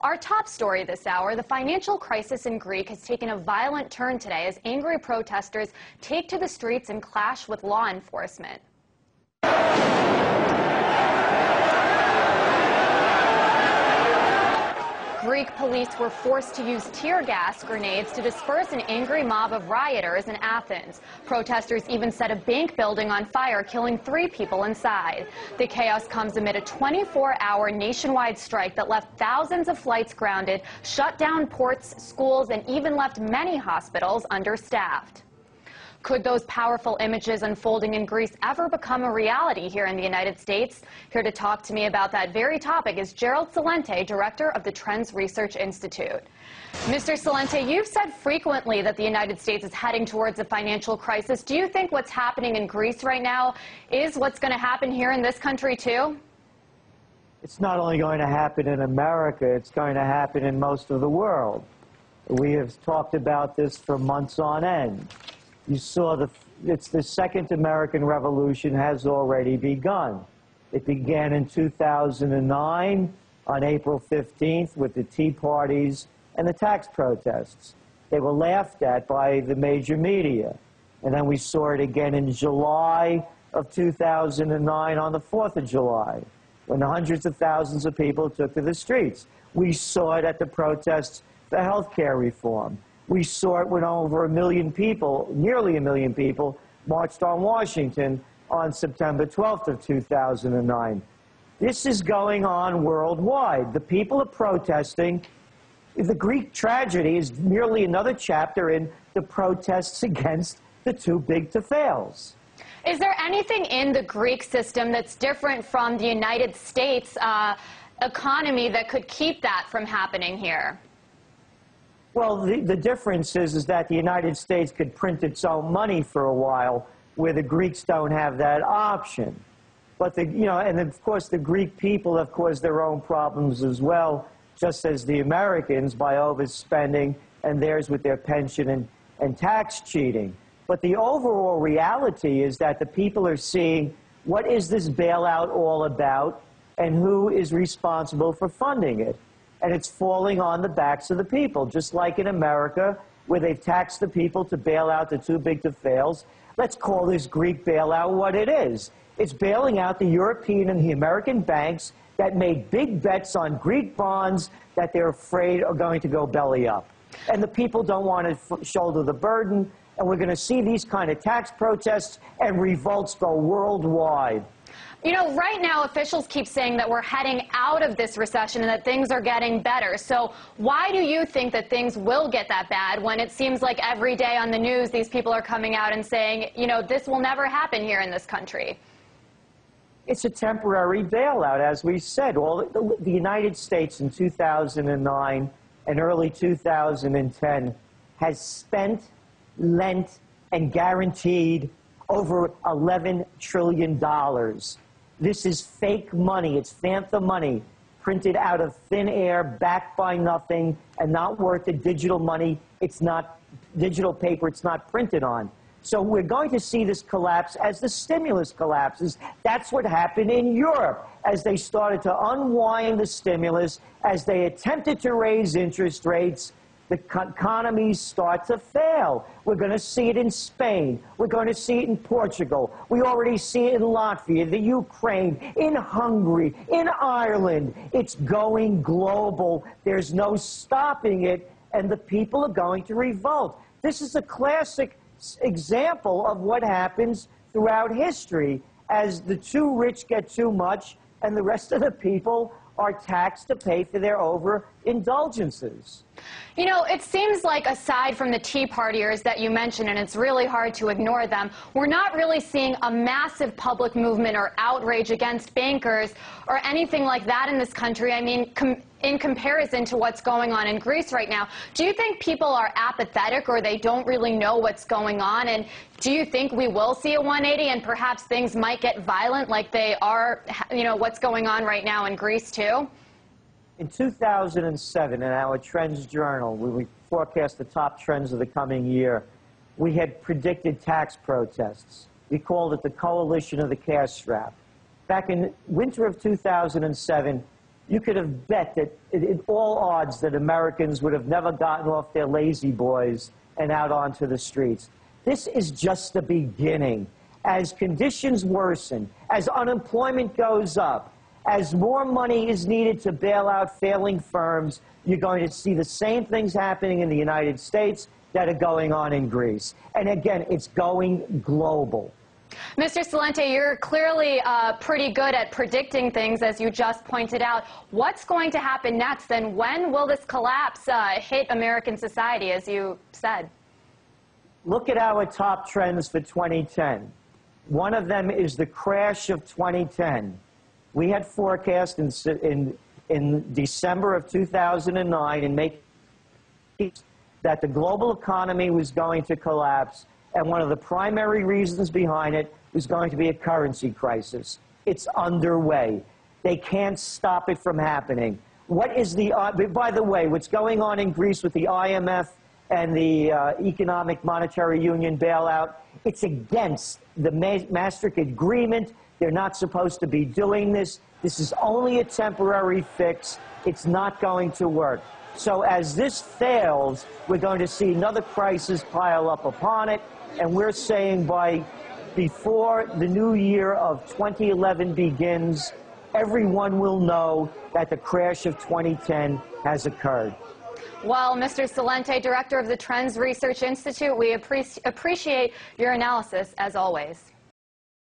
Our top story this hour, the financial crisis in Greece has taken a violent turn today as angry protesters take to the streets and clash with law enforcement. Greek police were forced to use tear gas grenades to disperse an angry mob of rioters in Athens. Protesters even set a bank building on fire, killing 3 people inside. The chaos comes amid a 24-hour nationwide strike that left thousands of flights grounded, shut down ports, schools, and even left many hospitals understaffed. Could those powerful images unfolding in Greece ever become a reality here in the United States? Here to talk to me about that very topic is Gerald Celente, director of the Trends Research Institute. Mr. Celente, you've said frequently that the United States is heading towards a financial crisis. Do you think what's happening in Greece right now is what's going to happen here in this country too? It's not only going to happen in America, it's going to happen in most of the world. We have talked about this for months on end. You saw it's the second American Revolution has already begun. It began in 2009 on April 15th with the Tea Parties and the tax protests. They were laughed at by the major media. And then we saw it again in July of 2009 on the 4th of July, when hundreds of thousands of people took to the streets. We saw it at the protests for health care reform. We saw it when over 1 million people, nearly 1 million people, marched on Washington on September 12th of 2009. This is going on worldwide. The people are protesting. The Greek tragedy is merely another chapter in the protests against the too big to fails. Is there anything in the Greek system that's different from the United States economy that could keep that from happening here? Well, the difference is that the United States could print its own money for a while, where the Greeks don't have that option. But and of course the Greek people have caused their own problems as well, just as the Americans by overspending and theirs with their pension and tax cheating. But the overall reality is that the people are seeing what is this bailout all about and who is responsible for funding it. And it's falling on the backs of the people, just like in America, where they've taxed the people to bail out the too big to fails. Let's call this Greek bailout what it is. It's bailing out the European and the American banks that made big bets on Greek bonds that they're afraid are going to go belly up. And the people don't want to shoulder the burden, and we're going to see these kind of tax protests and revolts go worldwide. You know, right now officials keep saying that we're heading out of this recession and that things are getting better. So why do you think that things will get that bad when it seems like every day on the news these people are coming out and saying, you know, this will never happen here in this country? It's a temporary bailout, as we said. The United States in 2009 and early 2010 has spent, lent, and guaranteed over $11 trillion. This is fake money. It's phantom money printed out of thin air, backed by nothing, and not worth the digital money. It's not digital paper. It's not printed on. So we're going to see this collapse as the stimulus collapses. That's what happened in Europe as they started to unwind the stimulus, as they attempted to raise interest rates. The economies start to fail. We're going to see it in Spain. We're going to see it in Portugal. We already see it in Latvia, the Ukraine, in Hungary, in Ireland. It's going global. There's no stopping it, and the people are going to revolt. This is a classic example of what happens throughout history as the too rich get too much and the rest of the people are taxed to pay for their overindulgences. You know, it seems like aside from the Tea Partiers that you mentioned, and it's really hard to ignore them, we're not really seeing a massive public movement or outrage against bankers or anything like that in this country. I mean, in comparison to what's going on in Greece right now, do you think people are apathetic or they don't really know what's going on? And do you think we will see a 180 and perhaps things might get violent like they are, you know, what's going on right now in Greece too? In 2007, in our Trends Journal, where we forecast the top trends of the coming year, we had predicted tax protests. We called it the Coalition of the Cash Strap. Back in winter of 2007, you could have bet that all odds that Americans would have never gotten off their lazy boys and out onto the streets. This is just the beginning. As conditions worsen, as unemployment goes up, as more money is needed to bail out failing firms, you're going to see the same things happening in the United States that are going on in Greece. And again, it's going global. Mr. Celente, you're clearly pretty good at predicting things, as you just pointed out. What's going to happen next, and when will this collapse hit American society, as you said? Look at our top trends for 2010. One of them is the crash of 2010. We had forecast in December of 2009 and make that the global economy was going to collapse, and one of the primary reasons behind it was going to be a currency crisis. It's underway. They can't stop it from happening. What is the, by the way, what's going on in Greece with the IMF and the Economic Monetary Union bailout, it's against the Maastricht Agreement. They're not supposed to be doing this. This is only a temporary fix. It's not going to work. So as this fails, we're going to see another crisis pile up upon it, and we're saying before the new year of 2011 begins, everyone will know that the crash of 2010 has occurred. Well, Mr. Celente, Director of the Trends Research Institute, we appreciate your analysis, as always.